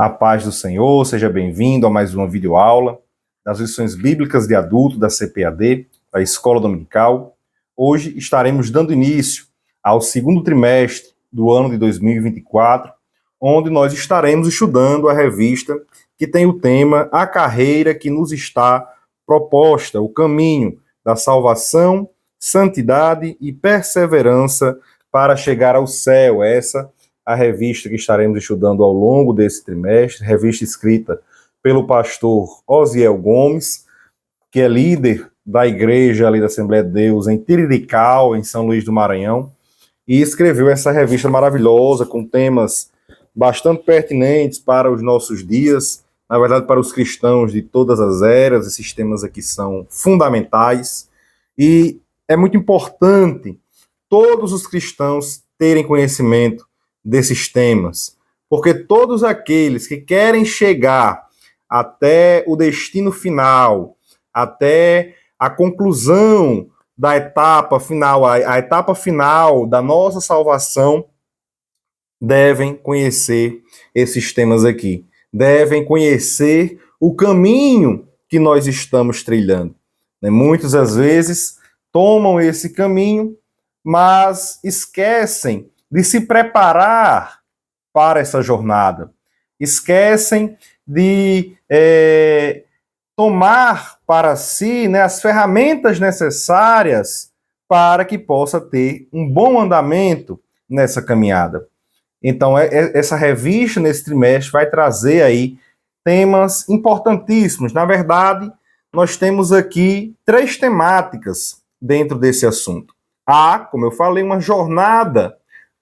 A paz do Senhor, seja bem-vindo a mais uma videoaula das lições bíblicas de adulto da CPAD, da Escola Dominical. Hoje estaremos dando início ao segundo trimestre do ano de 2024, onde nós estaremos estudando a revista que tem o tema A Carreira que nos está proposta, o caminho da salvação, santidade e perseverança para chegar ao céu. Essa a revista que estaremos estudando ao longo desse trimestre, revista escrita pelo pastor Osiel Gomes, que é líder da igreja ali da Assembleia de Deus em Tirirical, em São Luís do Maranhão, e escreveu essa revista maravilhosa com temas bastante pertinentes para os nossos dias, na verdade para os cristãos de todas as eras. Esses temas aqui são fundamentais e é muito importante todos os cristãos terem conhecimento desses temas, porque todos aqueles que querem chegar até o destino final, até a conclusão da etapa final, a etapa final da nossa salvação, devem conhecer esses temas aqui, devem conhecer o caminho que nós estamos trilhando. Muitas das vezes tomam esse caminho, mas esquecem de se preparar para essa jornada. Esquecem de tomar para si, as ferramentas necessárias para que possa ter um bom andamento nessa caminhada. Então, essa revista, nesse trimestre, vai trazer aí temas importantíssimos. Na verdade, nós temos aqui 3 temáticas dentro desse assunto. Há, como eu falei, uma jornada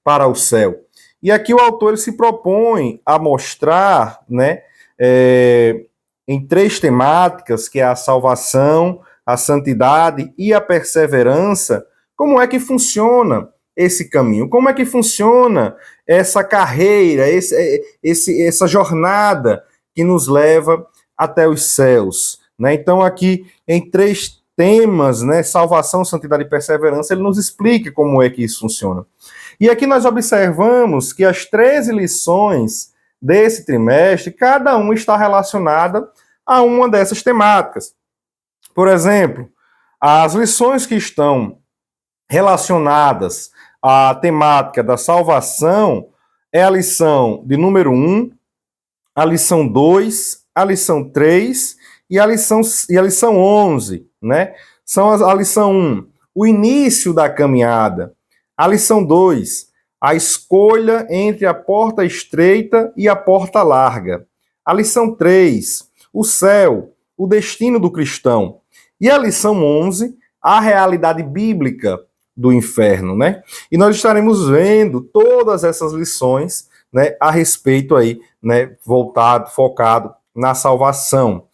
para o céu. E aqui o autor ele se propõe a mostrar, em 3 temáticas, que é a salvação, a santidade e a perseverança, como é que funciona esse caminho, como é que funciona essa carreira, essa jornada que nos leva até os céus. Então aqui em 3 temas, salvação, santidade e perseverança, ele nos explica como é que isso funciona. E aqui nós observamos que as 13 lições desse trimestre, cada uma está relacionada a uma dessas temáticas. Por exemplo, as lições que estão relacionadas à temática da salvação é a lição de número 1, a lição 2, a lição 3 e a lição 11, São a lição 1, o início da caminhada. A lição 2, a escolha entre a porta estreita e a porta larga. A lição 3, o céu, o destino do cristão. E a lição 11, a realidade bíblica do inferno, E nós estaremos vendo todas essas lições, a respeito aí, focado na salvação.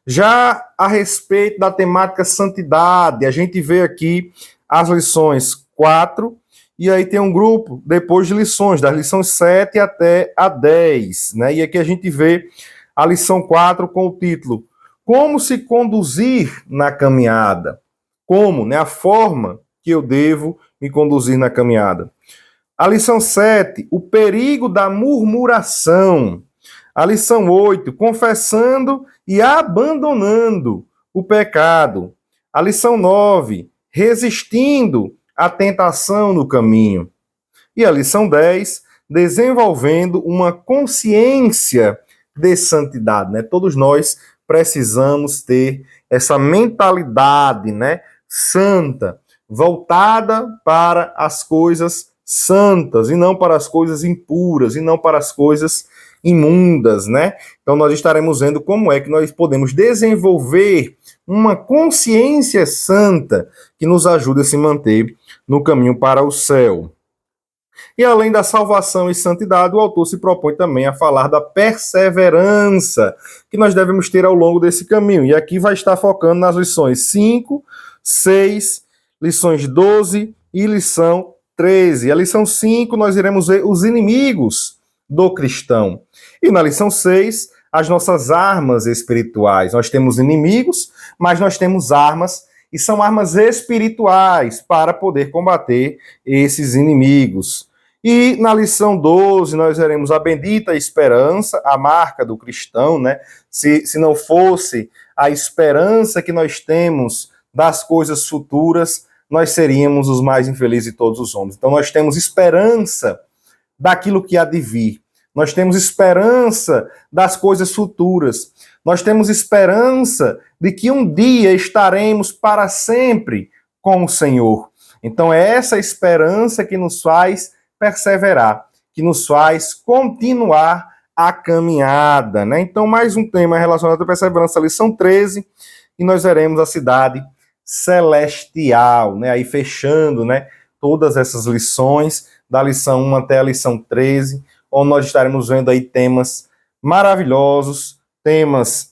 Já a respeito da temática santidade, a gente vê aqui as lições 4, e aí tem um grupo depois de lições, das lições 7 até a 10, E aqui a gente vê a lição 4 com o título Como se conduzir na caminhada? Como, a forma que eu devo me conduzir na caminhada. A lição 7, o perigo da murmuração. A lição 8, confessando e abandonando o pecado. A lição 9, resistindo à tentação no caminho. E a lição 10, desenvolvendo uma consciência de santidade. Todos nós precisamos ter essa mentalidade, santa, voltada para as coisas santas, e não para as coisas impuras, e não para as coisas imundas, Então nós estaremos vendo como é que nós podemos desenvolver uma consciência santa que nos ajude a se manter no caminho para o céu. E além da salvação e santidade, o autor se propõe também a falar da perseverança que nós devemos ter ao longo desse caminho. E aqui vai estar focando nas lições 5, 6, lições 12 e lição 13. A lição 5 nós iremos ver os inimigos do cristão. E na lição 6, as nossas armas espirituais. Nós temos inimigos, mas nós temos armas, e são armas espirituais para poder combater esses inimigos. E na lição 12 nós veremos a bendita esperança, a marca do cristão, né? Se não fosse a esperança que nós temos das coisas futuras, nós seríamos os mais infelizes de todos os homens. Então nós temos esperança daquilo que há de vir. Nós temos esperança das coisas futuras. Nós temos esperança de que um dia estaremos para sempre com o Senhor. Então é essa esperança que nos faz perseverar, que nos faz continuar a caminhada, né? Então mais um tema relacionado à perseverança, lição 13, e nós veremos a cidade celestial, né? Aí fechando, né, todas essas lições, da lição 1 até a lição 13, onde nós estaremos vendo aí temas maravilhosos, temas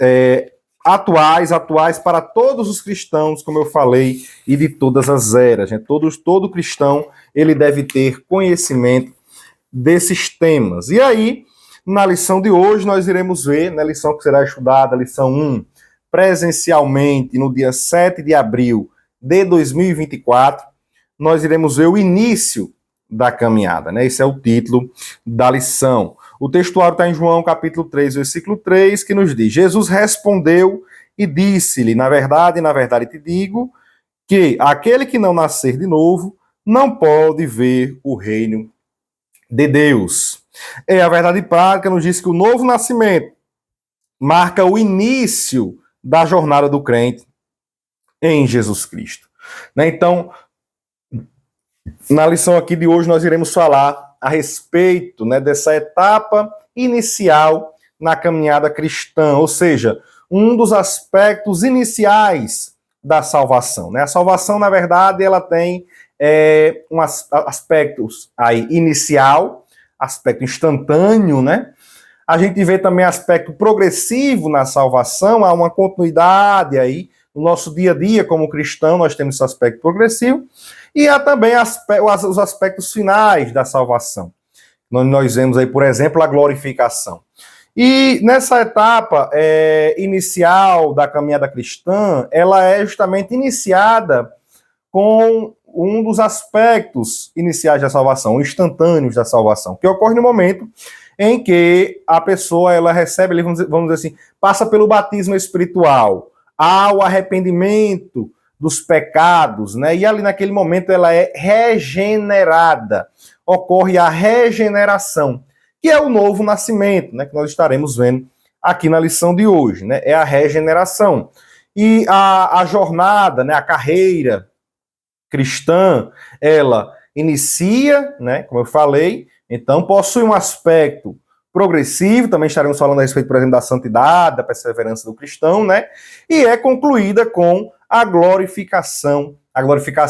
atuais para todos os cristãos, como eu falei, e de todas as eras. Né? Todo cristão ele deve ter conhecimento desses temas. E aí, na lição de hoje, nós iremos ver, na lição que será estudada, a lição 1, presencialmente, no dia 7 de abril de 2024, nós iremos ver o início da caminhada, né? Esse é o título da lição. O textuário está em João capítulo 3, versículo 3, que nos diz: Jesus respondeu e disse-lhe, na verdade te digo, que aquele que não nascer de novo não pode ver o reino de Deus. A verdade prática nos diz que o novo nascimento marca o início da jornada do crente em Jesus Cristo. Né? Então, na lição aqui de hoje, nós iremos falar a respeito, né, dessa etapa inicial na caminhada cristã, ou seja, um dos aspectos iniciais da salvação. Né? A salvação, na verdade, ela tem aspectos aí inicial, aspecto instantâneo, né? A gente vê também aspecto progressivo na salvação, há uma continuidade aí no nosso dia a dia como cristão, nós temos esse aspecto progressivo, e há também os aspectos finais da salvação. Nós vemos aí, por exemplo, a glorificação. E nessa etapa inicial da caminhada cristã, ela é justamente iniciada com um dos aspectos iniciais da salvação, instantâneos da salvação, que ocorre no momento em que a pessoa ela recebe, vamos dizer assim, passa pelo batismo espiritual, há o arrependimento dos pecados, né? E ali naquele momento ela é regenerada. Ocorre a regeneração, que é o novo nascimento, né? Que nós estaremos vendo aqui na lição de hoje, né? É a regeneração. E a jornada, né? A carreira cristã, ela inicia, né? Como eu falei, então possui um aspecto progressivo, também estaremos falando a respeito, por exemplo, da santidade, da perseverança do cristão, né? E é concluída com a glorificação,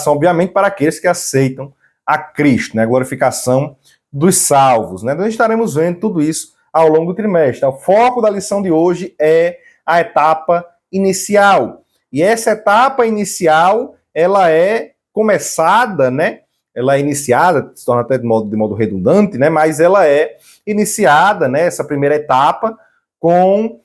obviamente, para aqueles que aceitam a Cristo, né? A glorificação dos salvos, né? Nós estaremos vendo tudo isso ao longo do trimestre. O foco da lição de hoje é a etapa inicial. E essa etapa inicial, ela é começada, né? Ela é iniciada, se torna até de modo redundante, né? Mas ela é iniciada, né? Essa primeira etapa com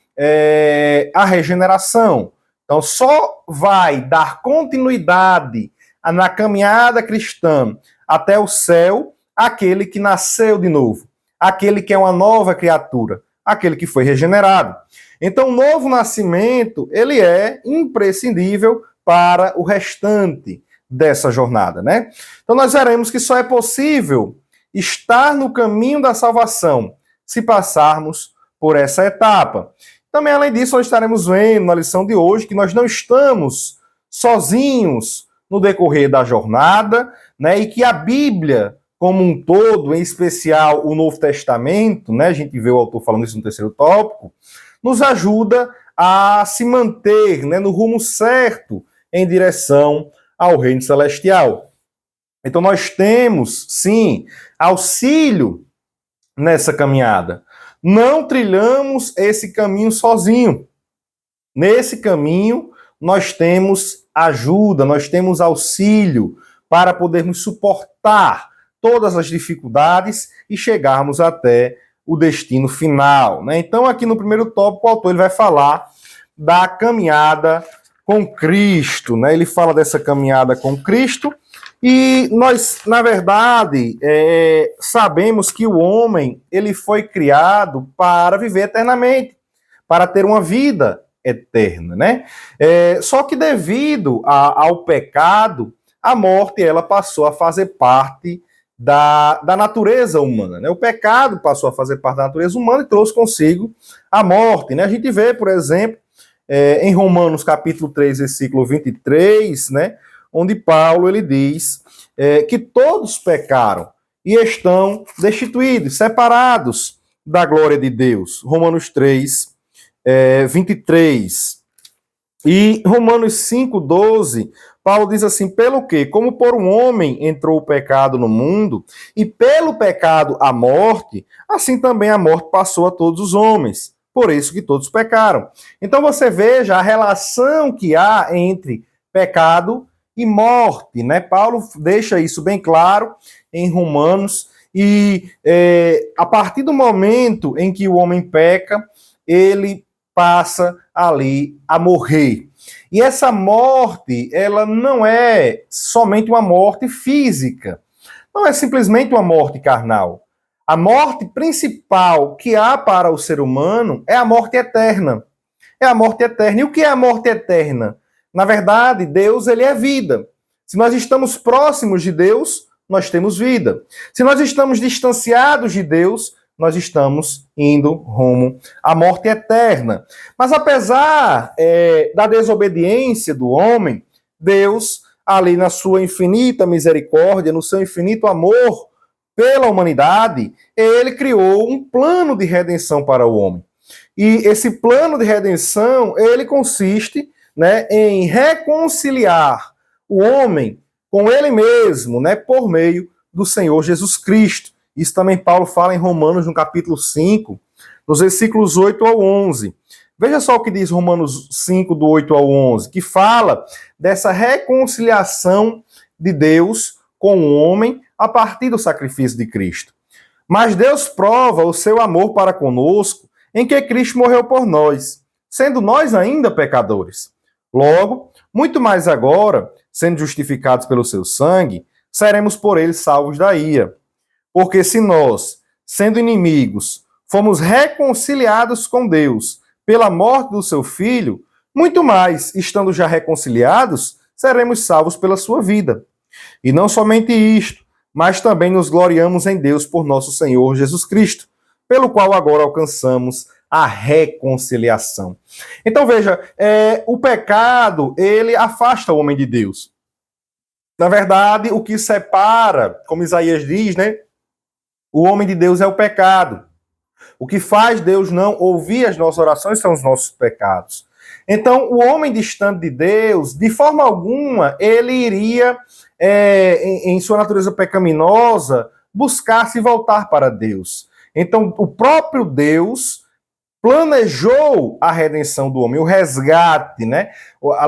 a regeneração. Então, só vai dar continuidade na caminhada cristã até o céu aquele que nasceu de novo, aquele que é uma nova criatura, aquele que foi regenerado. Então, o novo nascimento, ele é imprescindível para o restante dessa jornada, né? Então, nós veremos que só é possível estar no caminho da salvação se passarmos por essa etapa. Também, além disso, nós estaremos vendo na lição de hoje que nós não estamos sozinhos no decorrer da jornada, né? E que a Bíblia, como um todo, em especial o Novo Testamento, né? A gente vê o autor falando isso no terceiro tópico, nos ajuda a se manter, né, no rumo certo em direção ao reino celestial. Então nós temos, sim, auxílio nessa caminhada. Não trilhamos esse caminho sozinho. Nesse caminho, nós temos ajuda, nós temos auxílio para podermos suportar todas as dificuldades e chegarmos até o destino final. Né? Então, aqui no primeiro tópico, o autor ele vai falar da caminhada com Cristo. Né? Ele fala dessa caminhada com Cristo E nós, na verdade, sabemos que o homem ele foi criado para viver eternamente, para ter uma vida eterna, né? Só que devido ao pecado, a morte ela passou a fazer parte da natureza humana, né? O pecado passou a fazer parte da natureza humana e trouxe consigo a morte, né? A gente vê, por exemplo, em Romanos capítulo 3, versículo 23, né? Onde Paulo ele diz que todos pecaram e estão destituídos, separados da glória de Deus. Romanos 3, 23. E Romanos 5, 12, Paulo diz assim, pelo que? Como por um homem entrou o pecado no mundo, e pelo pecado a morte, assim também a morte passou a todos os homens. Por isso que todos pecaram. Então você veja a relação que há entre pecado e morte, né? Paulo deixa isso bem claro em Romanos, e a partir do momento em que o homem peca, ele passa ali a morrer. E essa morte, ela não é somente uma morte física, não é simplesmente uma morte carnal. A morte principal que há para o ser humano é a morte eterna. É a morte eterna. E o que é a morte eterna? Na verdade, Deus, ele é vida. Se nós estamos próximos de Deus, nós temos vida. Se nós estamos distanciados de Deus, nós estamos indo rumo à morte eterna. Mas apesar da desobediência do homem, Deus, ali na sua infinita misericórdia, no seu infinito amor pela humanidade, ele criou um plano de redenção para o homem. E esse plano de redenção, ele consiste, né, em reconciliar o homem com ele mesmo, né, por meio do Senhor Jesus Cristo. Isso também Paulo fala em Romanos, no capítulo 5, nos versículos 8 ao 11. Veja só o que diz Romanos 5, do 8 ao 11, que fala dessa reconciliação de Deus com o homem a partir do sacrifício de Cristo. Mas Deus prova o seu amor para conosco em que Cristo morreu por nós, sendo nós ainda pecadores. Logo, muito mais agora, sendo justificados pelo seu sangue, seremos por ele salvos da ira. Porque se nós, sendo inimigos, fomos reconciliados com Deus pela morte do seu Filho, muito mais, estando já reconciliados, seremos salvos pela sua vida. E não somente isto, mas também nos gloriamos em Deus por nosso Senhor Jesus Cristo, pelo qual agora alcançamos a reconciliação. Então veja, o pecado, ele afasta o homem de Deus. Na verdade, o que separa, como Isaías diz, né? O homem de Deus é o pecado. O que faz Deus não ouvir as nossas orações são os nossos pecados. Então, o homem distante de Deus, de forma alguma, ele iria, em sua natureza pecaminosa, buscar se voltar para Deus. Então, o próprio Deus planejou a redenção do homem, o resgate, né?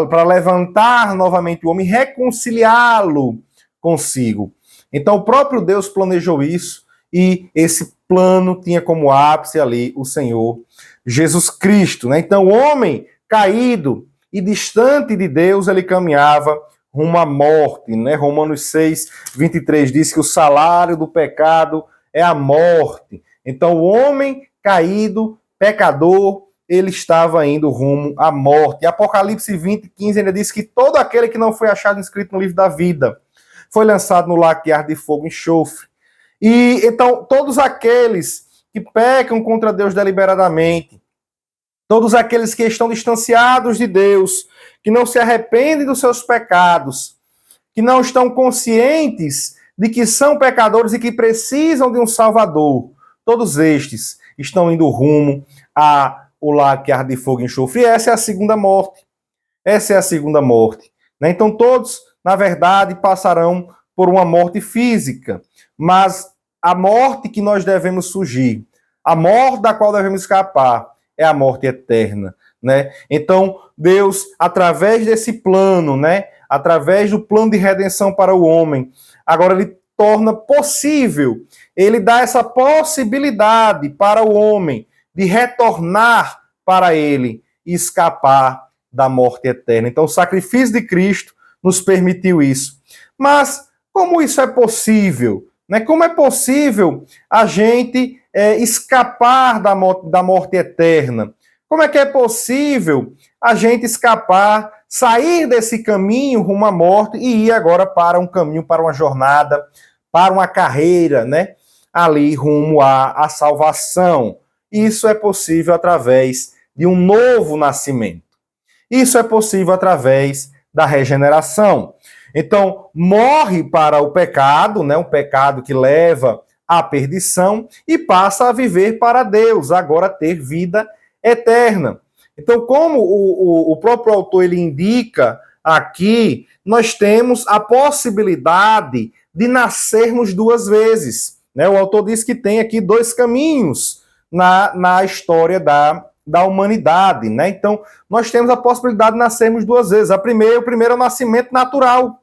Para levantar novamente o homem, reconciliá-lo consigo. Então, o próprio Deus planejou isso, e esse plano tinha como ápice ali o Senhor Jesus Cristo, né? Então, o homem caído e distante de Deus, ele caminhava rumo à morte, né? Romanos 6, 23 diz que o salário do pecado é a morte. Então, o homem caído, pecador, ele estava indo rumo à morte. E Apocalipse 20, 15 ainda diz que todo aquele que não foi achado inscrito no livro da vida foi lançado no lago de arde de fogo e enxofre. E então, todos aqueles que pecam contra Deus deliberadamente, todos aqueles que estão distanciados de Deus, que não se arrependem dos seus pecados, que não estão conscientes de que são pecadores e que precisam de um Salvador, todos estes estão indo rumo ao lago que arde de fogo e enxofre. E essa é a segunda morte. Essa é a segunda morte. Então, todos, na verdade, passarão por uma morte física, mas a morte que nós devemos fugir, a morte da qual devemos escapar, é a morte eterna, né? Então, Deus, através desse plano, né? Através do plano de redenção para o homem, agora ele torna possível, ele dá essa possibilidade para o homem de retornar para ele e escapar da morte eterna. Então, o sacrifício de Cristo nos permitiu isso. Mas Como isso é possível? Né? Como é possível a gente escapar da morte eterna? Como é que é possível a gente escapar, sair desse caminho rumo à morte e ir agora para um caminho, para uma jornada, para uma carreira, né? Ali rumo à salvação. Isso é possível através de um novo nascimento. Isso é possível através da regeneração. Então, morre para o pecado, né? Um pecado que leva à perdição, e passa a viver para Deus, agora ter vida eterna. Então, como o próprio autor ele indica aqui, nós temos a possibilidade de nascermos duas vezes. Né? O autor diz que tem aqui dois caminhos na história da humanidade. Né? Então, nós temos a possibilidade de nascermos duas vezes. O primeiro é o nascimento natural,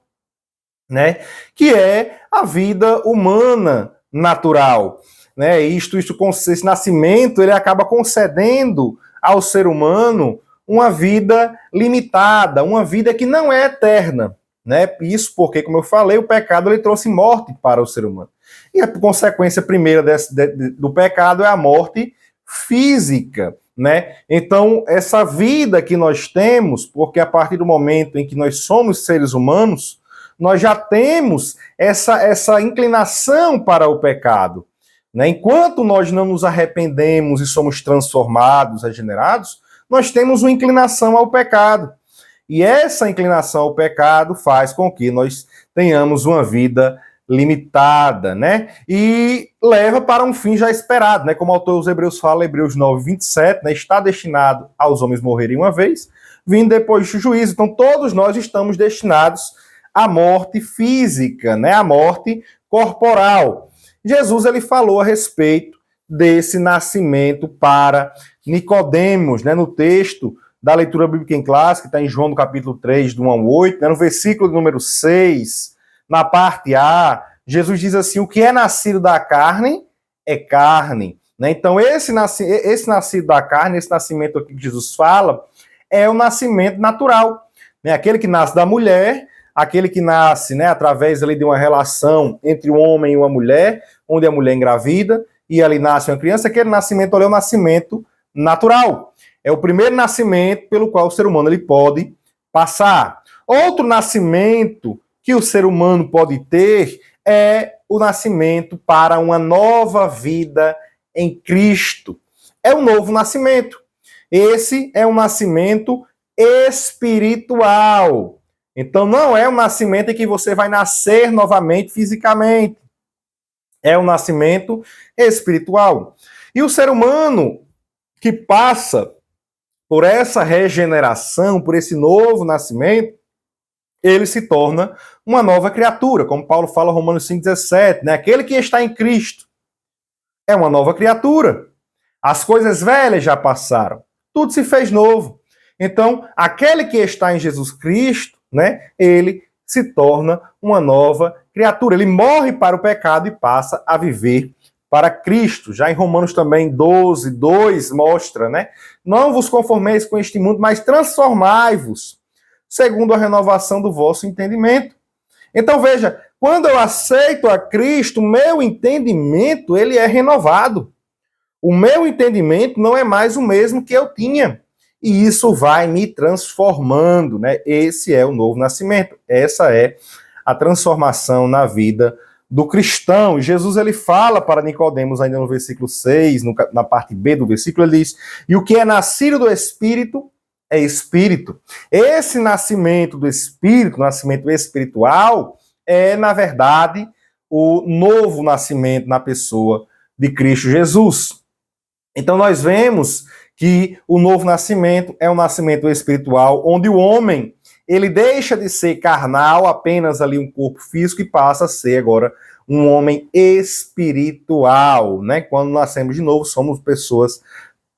né? Que é a vida humana natural. Né? Esse nascimento ele acaba concedendo ao ser humano uma vida limitada, uma vida que não é eterna. Né? Isso porque, como eu falei, o pecado ele trouxe morte para o ser humano. E a consequência primeira do pecado é a morte física. Né? Então, essa vida que nós temos, porque a partir do momento em que nós somos seres humanos, nós já temos essa inclinação para o pecado. Né? Enquanto nós não nos arrependemos e somos transformados, regenerados, nós temos uma inclinação ao pecado. E essa inclinação ao pecado faz com que nós tenhamos uma vida limitada, né? E leva para um fim já esperado, né? Como o autor dos Hebreus fala, Hebreus 9, 27, né? Está destinado aos homens morrerem uma vez, vindo depois do juízo. Então, todos nós estamos destinados à morte física, né? À morte corporal. Jesus ele falou a respeito desse nascimento para Nicodemos, né? No texto da leitura bíblica em classe, que está em João no capítulo 3, do 1 ao 8, né? No versículo número 6, na parte A, Jesus diz assim: o que é nascido da carne é carne. Né? Então, esse nascido da carne, esse nascimento aqui que Jesus fala, é o nascimento natural. Né? Aquele que nasce da mulher, aquele que nasce, né, através ali de uma relação entre um homem e uma mulher, onde a mulher engravida e ali nasce uma criança, aquele nascimento ali é o nascimento natural. É o primeiro nascimento pelo qual o ser humano ele pode passar. Outro nascimento que o ser humano pode ter é o nascimento para uma nova vida em Cristo. É um novo nascimento. Esse é um nascimento espiritual. Então não é um nascimento em que você vai nascer novamente fisicamente. É um nascimento espiritual. E o ser humano que passa por essa regeneração, por esse novo nascimento, ele se torna uma nova criatura, como Paulo fala em Romanos 5,17, né? Aquele que está em Cristo é uma nova criatura. As coisas velhas já passaram, tudo se fez novo. Então, aquele que está em Jesus Cristo, né? Ele se torna uma nova criatura. Ele morre para o pecado e passa a viver para Cristo. Já em Romanos também 12, 2 mostra, né? Não vos conformeis com este mundo, mas transformai-vos segundo a renovação do vosso entendimento. Então veja, quando eu aceito a Cristo, meu entendimento ele é renovado. O meu entendimento não é mais o mesmo que eu tinha. E isso vai me transformando, né? Esse é o novo nascimento. Essa é a transformação na vida do cristão. E Jesus ele fala para Nicodemos ainda no versículo 6, na parte B do versículo, ele diz: e o que é nascido do Espírito é Espírito. Esse nascimento do Espírito, nascimento espiritual, é, na verdade, o novo nascimento na pessoa de Cristo Jesus. Então nós vemos que o novo nascimento é um nascimento espiritual, onde o homem ele deixa de ser carnal, apenas ali um corpo físico, e passa a ser agora um homem espiritual, né? Quando nascemos de novo, somos pessoas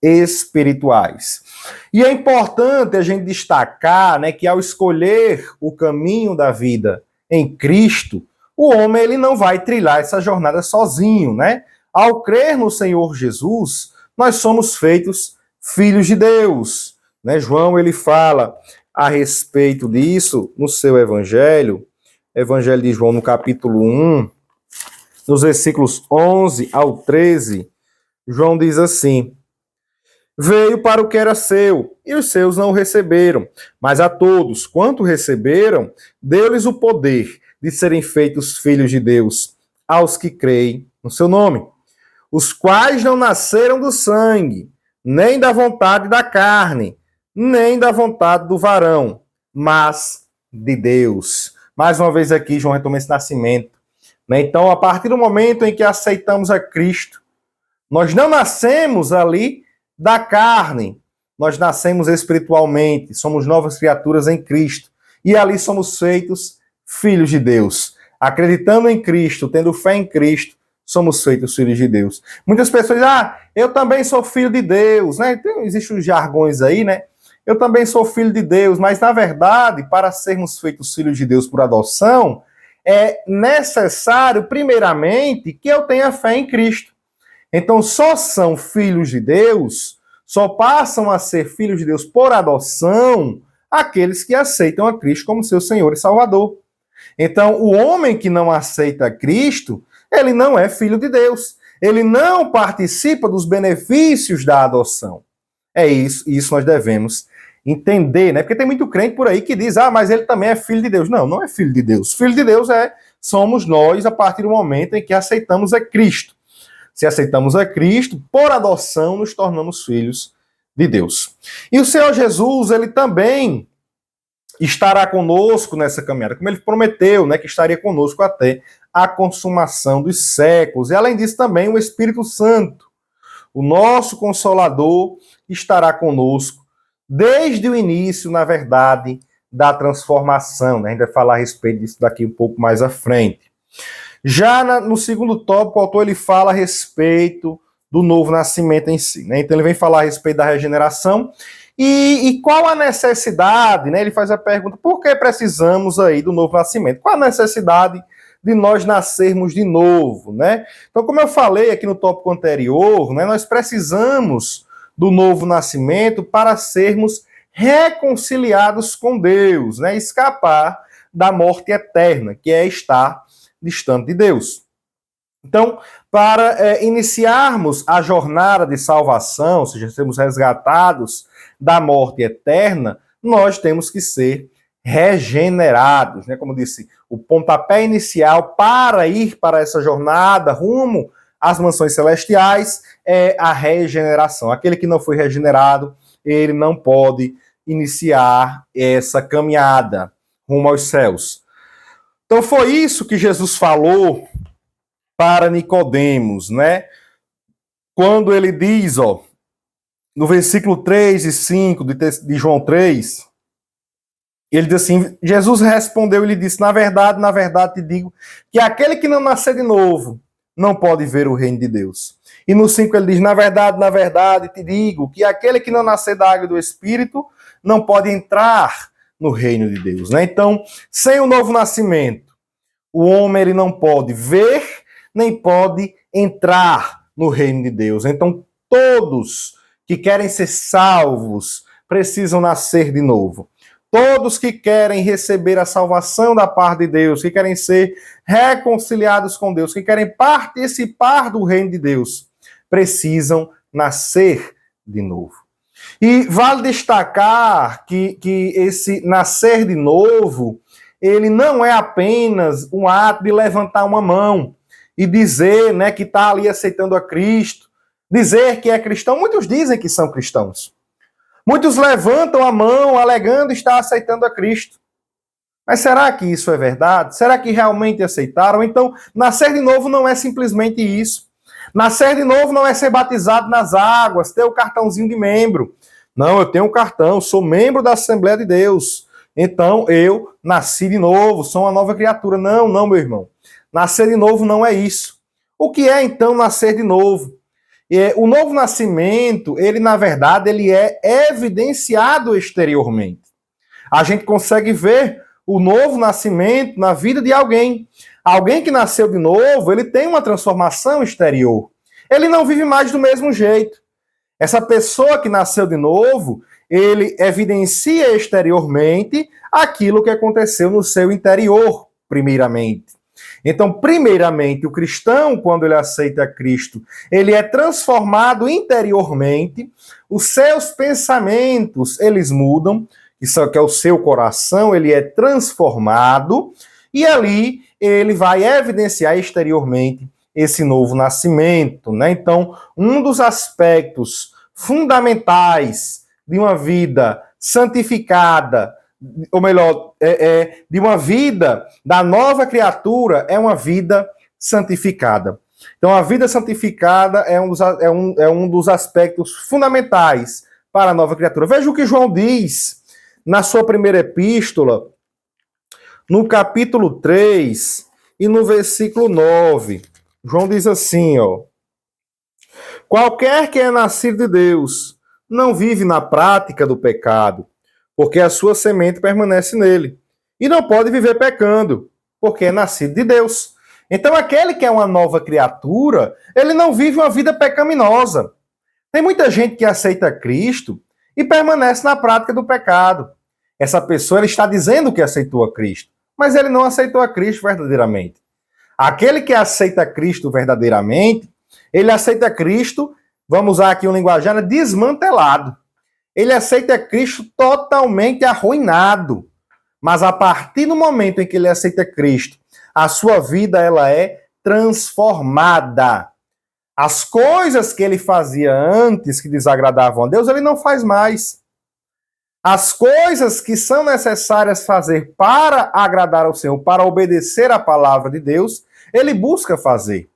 espirituais. E é importante a gente destacar, né, que ao escolher o caminho da vida em Cristo, o homem ele não vai trilhar essa jornada sozinho, né? Ao crer no Senhor Jesus, nós somos feitos filhos de Deus, né? João ele fala a respeito disso no seu evangelho, Evangelho de João, no capítulo 1, nos versículos 11 ao 13, João diz assim: Veio para o que era seu, e os seus não o receberam. Mas a todos, quanto receberam, deu-lhes o poder de serem feitos filhos de Deus, aos que creem no seu nome, os quais não nasceram do sangue, nem da vontade da carne, nem da vontade do varão, mas de Deus. Mais uma vez aqui, João retoma esse nascimento. Então, a partir do momento em que aceitamos a Cristo, nós não nascemos ali da carne, nós nascemos espiritualmente, somos novas criaturas em Cristo, e ali somos feitos filhos de Deus. Acreditando em Cristo, tendo fé em Cristo, somos feitos filhos de Deus. Muitas pessoas dizem, eu também sou filho de Deus, né? Então, existem os jargões aí, né? Eu também sou filho de Deus, mas na verdade, para sermos feitos filhos de Deus por adoção, é necessário, primeiramente, que eu tenha fé em Cristo. Então, só são filhos de Deus, só passam a ser filhos de Deus por adoção aqueles que aceitam a Cristo como seu Senhor e Salvador. Então, o homem que não aceita Cristo, ele não é filho de Deus. Ele não participa dos benefícios da adoção. É isso nós devemos entender, né? Porque tem muito crente por aí que diz, mas ele também é filho de Deus. Não, não é filho de Deus. Filho de Deus somos nós a partir do momento em que aceitamos a Cristo. Se aceitamos a Cristo, por adoção, nos tornamos filhos de Deus. E o Senhor Jesus, ele também estará conosco nessa caminhada, como ele prometeu, né, que estaria conosco até a consumação dos séculos. E além disso também o Espírito Santo, o nosso Consolador, estará conosco desde o início, na verdade, da transformação. Né? A gente vai falar a respeito disso daqui um pouco mais à frente. Já no segundo tópico, o autor ele fala a respeito do novo nascimento em si. Né? Então ele vem falar a respeito da regeneração e qual a necessidade, né? Ele faz a pergunta, por que precisamos aí do novo nascimento? Qual a necessidade de nós nascermos de novo, né? Então, como eu falei aqui no tópico anterior, né, nós precisamos do novo nascimento para sermos reconciliados com Deus, né? Escapar da morte eterna, que é estar distante de Deus. Então, para iniciarmos a jornada de salvação, ou seja, sermos resgatados da morte eterna, nós temos que ser regenerados, né? Como disse, o pontapé inicial para ir para essa jornada rumo às mansões celestiais é a regeneração. Aquele que não foi regenerado, ele não pode iniciar essa caminhada rumo aos céus. Então foi isso que Jesus falou para Nicodemos, né? Quando ele diz, no versículo 3 e 5 de João 3, ele diz assim, Jesus respondeu e lhe disse, na verdade te digo, que aquele que não nascer de novo não pode ver o reino de Deus. E no 5 ele diz, na verdade te digo, que aquele que não nascer da água e do Espírito não pode entrar no reino de Deus. Né? Então, sem o novo nascimento, o homem ele não pode ver, nem pode entrar no reino de Deus. Então, todos que querem ser salvos precisam nascer de novo. Todos que querem receber a salvação da parte de Deus, que querem ser reconciliados com Deus, que querem participar do reino de Deus, precisam nascer de novo. E vale destacar que esse nascer de novo, ele não é apenas um ato de levantar uma mão e dizer, né, que está ali aceitando a Cristo, dizer que é cristão. Muitos dizem que são cristãos. Muitos levantam a mão alegando estar aceitando a Cristo. Mas será que isso é verdade? Será que realmente aceitaram? Então, nascer de novo não é simplesmente isso. Nascer de novo não é ser batizado nas águas, ter o cartãozinho de membro. Não, eu tenho um cartão, sou membro da Assembleia de Deus. Então, eu nasci de novo, sou uma nova criatura. Não, meu irmão. Nascer de novo não é isso. O que é, então, nascer de novo? O novo nascimento, ele, na verdade, ele é evidenciado exteriormente. A gente consegue ver o novo nascimento na vida de alguém. Alguém que nasceu de novo, ele tem uma transformação exterior. Ele não vive mais do mesmo jeito. Essa pessoa que nasceu de novo, ele evidencia exteriormente aquilo que aconteceu no seu interior. primeiramente. Então, primeiramente, o cristão, quando ele aceita Cristo, ele é transformado interiormente, os seus pensamentos, eles mudam, isso que é o seu coração, ele é transformado, e ali ele vai evidenciar exteriormente esse novo nascimento, né? Então, um dos aspectos fundamentais de uma vida santificada, ou melhor, de uma vida da nova criatura, é uma vida santificada. Então, a vida santificada é um dos aspectos fundamentais para a nova criatura. Veja o que João diz na sua primeira epístola, no capítulo 3 e no versículo 9. João diz assim, ó: qualquer que é nascido de Deus não vive na prática do pecado, porque a sua semente permanece nele. E não pode viver pecando, porque é nascido de Deus. Então, aquele que é uma nova criatura, ele não vive uma vida pecaminosa. Tem muita gente que aceita Cristo e permanece na prática do pecado. Essa pessoa ele está dizendo que aceitou a Cristo, mas ele não aceitou a Cristo verdadeiramente. Aquele que aceita Cristo verdadeiramente, ele aceita Cristo, vamos usar aqui um linguajar, desmantelado. Ele aceita Cristo totalmente arruinado. Mas a partir do momento em que ele aceita Cristo, a sua vida ela é transformada. As coisas que ele fazia antes que desagradavam a Deus, ele não faz mais. As coisas que são necessárias fazer para agradar ao Senhor, para obedecer à palavra de Deus, ele busca fazer.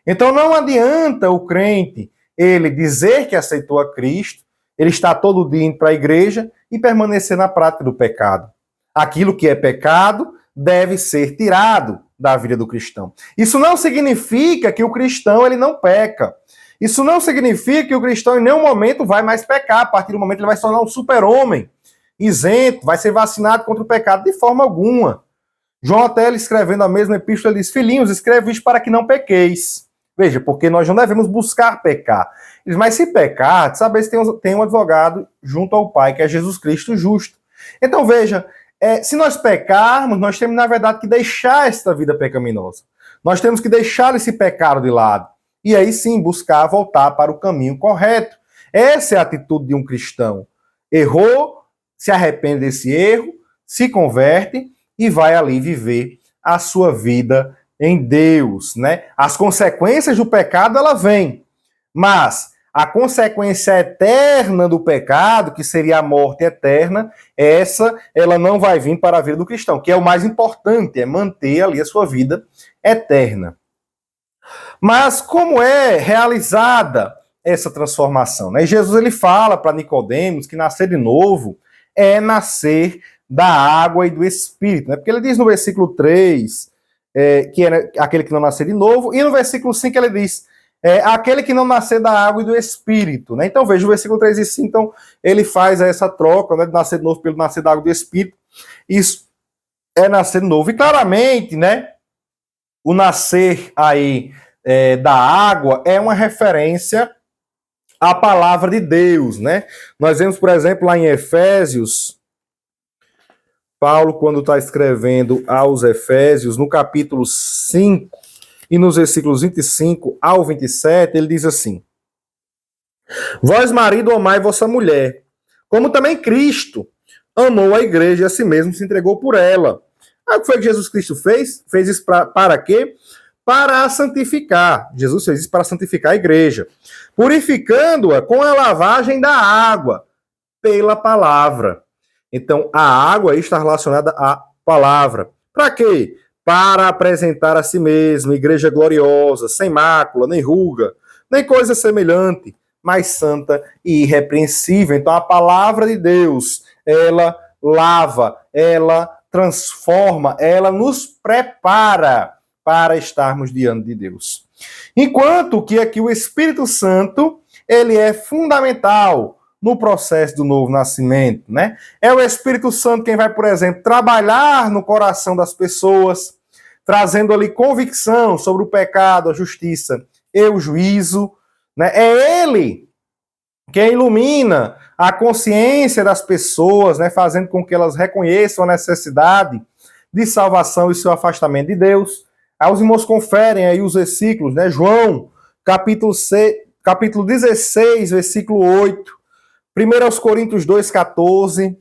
Então não adianta o crente ele dizer que aceitou a Cristo, ele está todo dia indo para a igreja e permanecer na prática do pecado. Aquilo que é pecado deve ser tirado da vida do cristão. Isso não significa que o cristão ele não peca. Isso não significa que o cristão em nenhum momento vai mais pecar. A partir do momento que ele vai se tornar um super-homem, isento, vai ser vacinado contra o pecado de forma alguma. João até ele escrevendo a mesma epístola diz: filhinhos, escreve isto para que não pequeis. Veja, porque nós não devemos buscar pecar. Mas se pecar, sabe se tem um advogado junto ao Pai, que é Jesus Cristo justo. Então veja, se nós pecarmos, nós temos na verdade que deixar esta vida pecaminosa. Nós temos que deixar esse pecado de lado. E aí sim buscar voltar para o caminho correto. Essa é a atitude de um cristão. Errou, se arrepende desse erro, se converte e vai ali viver a sua vida em Deus, né? As consequências do pecado, ela vem, mas a consequência eterna do pecado, que seria a morte eterna, ela não vai vir para a vida do cristão, que é o mais importante, é manter ali a sua vida eterna. Mas como é realizada essa transformação, né? Jesus ele fala para Nicodemos que nascer de novo é nascer da água e do Espírito, né? Porque ele diz no versículo 3, que é aquele que não nascer de novo, e no versículo 5 ele diz, aquele que não nascer da água e do Espírito, né? Então veja, o versículo 3 e 5, então, ele faz essa troca, né, de nascer de novo pelo nascer da água e do Espírito. Isso é nascer de novo. E claramente, né, o nascer aí da água é uma referência à palavra de Deus, né? Nós vemos, por exemplo, lá em Efésios, Paulo, quando está escrevendo aos Efésios, no capítulo 5 e nos versículos 25 ao 27, ele diz assim: vós, marido, amai vossa mulher, como também Cristo amou a igreja e a si mesmo se entregou por ela. O que foi que Jesus Cristo fez? Fez isso para quê? Para a santificar. Jesus fez isso para santificar a igreja, purificando-a com a lavagem da água pela palavra. Então, a água aí está relacionada à palavra. Para quê? Para apresentar a si mesmo igreja gloriosa, sem mácula, nem ruga, nem coisa semelhante, mas santa e irrepreensível. Então, a palavra de Deus, ela lava, ela transforma, ela nos prepara para estarmos diante de Deus. Enquanto que aqui o Espírito Santo, ele é fundamental no processo do novo nascimento, né? É o Espírito Santo quem vai, por exemplo, trabalhar no coração das pessoas, trazendo ali convicção sobre o pecado, a justiça e o juízo, né? É ele quem ilumina a consciência das pessoas, né? Fazendo com que elas reconheçam a necessidade de salvação e seu afastamento de Deus. Aí os irmãos conferem aí os versículos, né? João, capítulo 16, versículo 8. 1 Coríntios 2,14.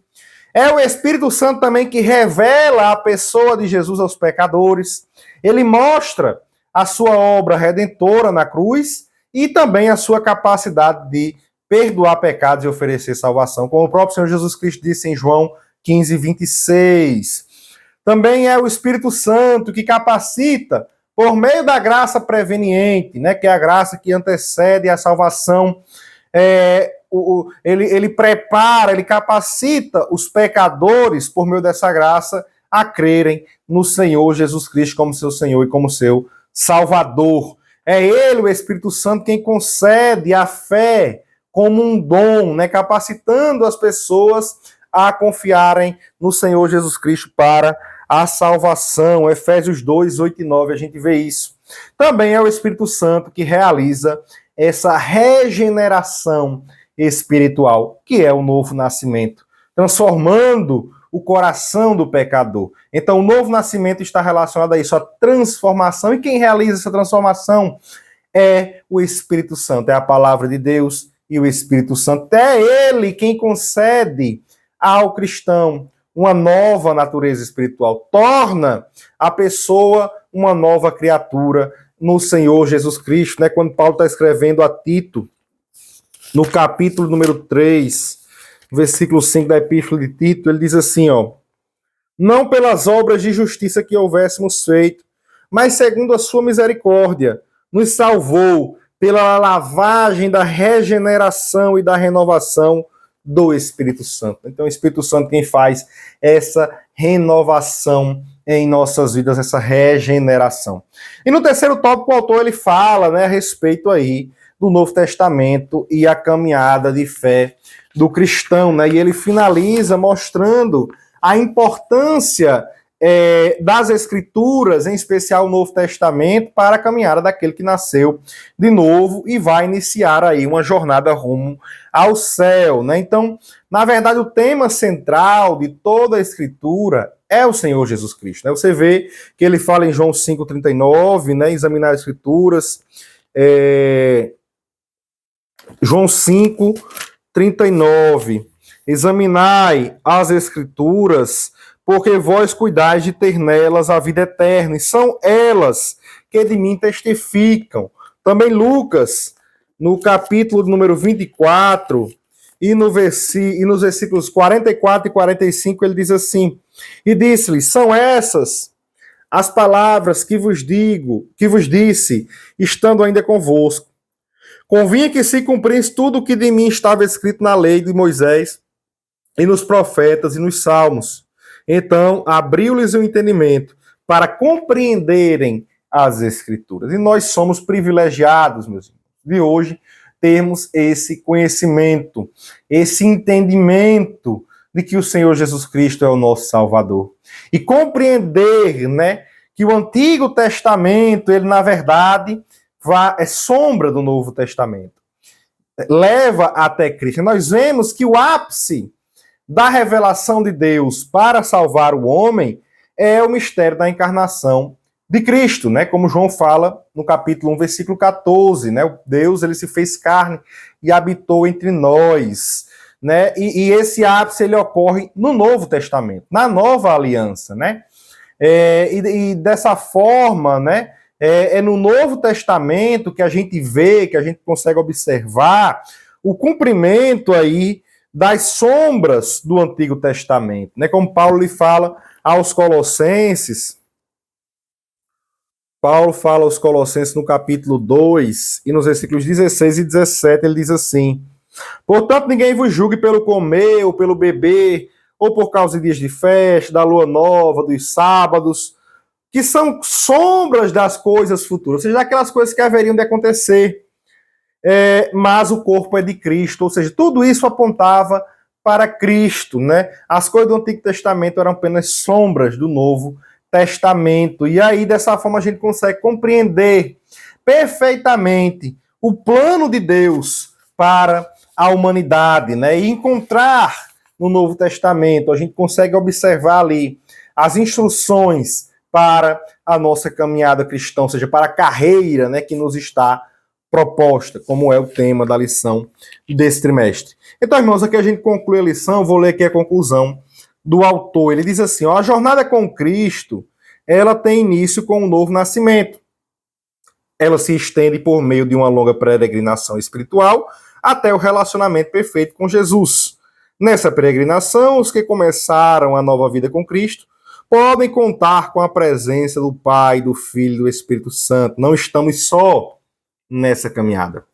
É o Espírito Santo também que revela a pessoa de Jesus aos pecadores. Ele mostra a sua obra redentora na cruz e também a sua capacidade de perdoar pecados e oferecer salvação, como o próprio Senhor Jesus Cristo disse em João 15, 26. Também é o Espírito Santo que capacita, por meio da graça preveniente, né, que é a graça que antecede a salvação, ele prepara, ele capacita os pecadores, por meio dessa graça, a crerem no Senhor Jesus Cristo como seu Senhor e como seu Salvador. É Ele, o Espírito Santo, quem concede a fé como um dom, né, capacitando as pessoas a confiarem no Senhor Jesus Cristo para a salvação. Efésios 2, 8 e 9, a gente vê isso. Também é o Espírito Santo que realiza essa regeneração espiritual, que é o novo nascimento, transformando o coração do pecador. Então, o novo nascimento está relacionado a isso, a transformação, e quem realiza essa transformação é o Espírito Santo, é a palavra de Deus e o Espírito Santo. É ele quem concede ao cristão uma nova natureza espiritual, torna a pessoa uma nova criatura no Senhor Jesus Cristo, né? Quando Paulo está escrevendo a Tito, no capítulo número 3, versículo 5 da Epístola de Tito, ele diz assim, ó: não pelas obras de justiça que houvéssemos feito, mas segundo a sua misericórdia, nos salvou pela lavagem da regeneração e da renovação do Espírito Santo. Então, o Espírito Santo quem faz essa renovação em nossas vidas, essa regeneração. E no terceiro tópico, o autor ele fala, né, a respeito aí do Novo Testamento e a caminhada de fé do cristão, né? E ele finaliza mostrando a importância das Escrituras, em especial o Novo Testamento, para a caminhada daquele que nasceu de novo e vai iniciar aí uma jornada rumo ao céu, né? Então, na verdade, o tema central de toda a Escritura é o Senhor Jesus Cristo, né? Você vê que ele fala em João 5,39, né? Examinar as Escrituras, João 5,39. Examinai as Escrituras, porque vós cuidais de ter nelas a vida eterna, e são elas que de mim testificam. Também Lucas, no capítulo número 24, e nos versículos 44 e 45, ele diz assim: e disse-lhes, são essas as palavras que vos disse, estando ainda convosco. Convinha que se cumprisse tudo o que de mim estava escrito na lei de Moisés, e nos profetas, e nos salmos. Então, abriu-lhes o entendimento para compreenderem as Escrituras. E nós somos privilegiados, meus irmãos, de hoje termos esse conhecimento, esse entendimento de que o Senhor Jesus Cristo é o nosso Salvador. E compreender, né, que o Antigo Testamento, ele na verdade é sombra do Novo Testamento. Leva até Cristo. Nós vemos que o ápice da revelação de Deus para salvar o homem é o mistério da encarnação de Cristo, né? Como João fala no capítulo 1, versículo 14, né? O Deus, ele se fez carne e habitou entre nós, né? E esse ápice, ele ocorre no Novo Testamento, na Nova Aliança, né? E dessa forma, né? É no Novo Testamento que a gente vê, que a gente consegue observar o cumprimento aí das sombras do Antigo Testamento, né? Como Paulo lhe fala aos Colossenses. Paulo fala aos Colossenses no capítulo 2 e nos versículos 16 e 17 ele diz assim: portanto, ninguém vos julgue pelo comer ou pelo beber, ou por causa de dias de festa, da lua nova, dos sábados, que são sombras das coisas futuras, ou seja, aquelas coisas que haveriam de acontecer. Mas o corpo é de Cristo, ou seja, tudo isso apontava para Cristo, né? As coisas do Antigo Testamento eram apenas sombras do Novo Testamento, e aí dessa forma a gente consegue compreender perfeitamente o plano de Deus para a humanidade, né? E encontrar no Novo Testamento, a gente consegue observar ali as instruções para a nossa caminhada cristã, ou seja, para a carreira, né, que nos está proposta, como é o tema da lição desse trimestre. Então, irmãos, aqui a gente conclui a lição, vou ler aqui a conclusão do autor. Ele diz assim, ó, a jornada com Cristo, ela tem início com um novo nascimento. Ela se estende por meio de uma longa peregrinação espiritual até o relacionamento perfeito com Jesus. Nessa peregrinação, os que começaram a nova vida com Cristo podem contar com a presença do Pai, do Filho e do Espírito Santo. Não estamos só nessa caminhada.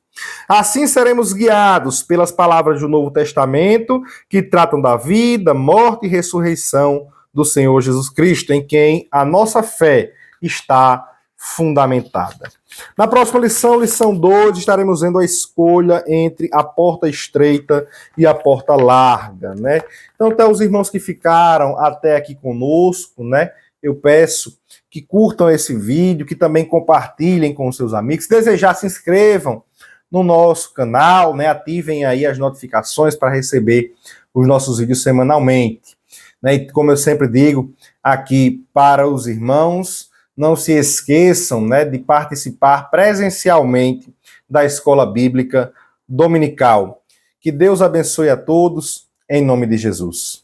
Assim seremos guiados pelas palavras do Novo Testamento, que tratam da vida, morte e ressurreição do Senhor Jesus Cristo, em quem a nossa fé está fundamentada. Na próxima lição, lição 2, estaremos vendo a escolha entre a porta estreita e a porta larga, né? Então, até os irmãos que ficaram até aqui conosco, né? Eu peço que curtam esse vídeo, que também compartilhem com seus amigos. Se desejar, se inscrevam no nosso canal, né? Ativem aí as notificações para receber os nossos vídeos semanalmente. Né? E como eu sempre digo aqui para os irmãos, não se esqueçam, né, de participar presencialmente da Escola Bíblica Dominical. Que Deus abençoe a todos, em nome de Jesus.